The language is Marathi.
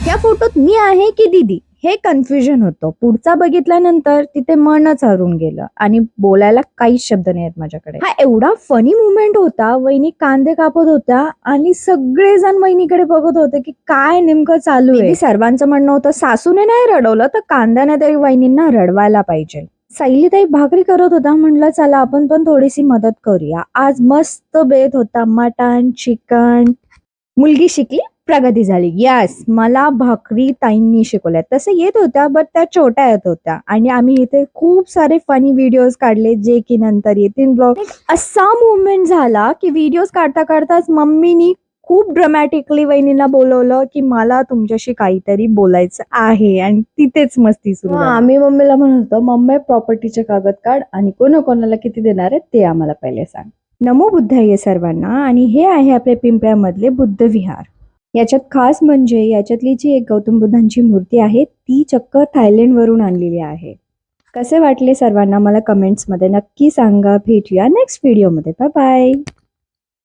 या फोटोत मी आहे की दीदी हे कन्फ्युजन होतं. पुढचा बघितल्यानंतर तिथे मनच हरून गेलं आणि बोलायला काहीच शब्द नाही आहेत माझ्याकडे. हा एवढा फनी मुवमेंट होता. वहिनी कांदे कापत होत्या आणि सगळेजण वहिनीकडे बघत होते की काय नेमकं चालू आहे. सर्वांचं म्हणणं होतं सासूने नाही रडवलं तर कांद्याने तरी वहिनींना रडवायला पाहिजे. सायलीताई भाकरी करत होता. म्हटलं चला आपण पण थोडीशी मदत करूया. आज मस्त बेत होता. मटण, चिकन. मुलगी शिकली, प्रगती झाली. येस, मला भाकरी ताईंनी शिकवल्या. तसं येत होत्या बट त्या छोट्या येत होत्या आणि आम्ही इथे खूप सारे फनी व्हिडिओज काढले जे की नंतर येतील ब्लॉग. असा मुवमेंट झाला की व्हिडिओज काढता काढताच मम्मीनी खूप ड्रामॅटिकली वहिनीला बोलवलं की मला तुमच्याशी काहीतरी बोलायचं आहे आणि तिथेच मस्ती सुरू झाली. आम्ही मम्मीला म्हणत होतो मम्मी प्रॉपर्टीचे कागद काढ आणि कोणाकोणाला किती देणार आहे ते आम्हाला पहिले सांग. नमो बुद्धाय सर्वांना. आणि हे आहे आपल्या पिंपळ्यामधले बुद्ध विहार. याच्यात खास म्हणजे याच्यातली जी एक गौतम बुद्धांची मूर्ती आहे ती चक्क थायलंड वरून आणलेली आहे. कसे वाटले सर्वांना मला कमेंट्स मध्ये नक्की सांगा. भेटूया नेक्स्ट व्हिडिओ मध्ये. Bye bye.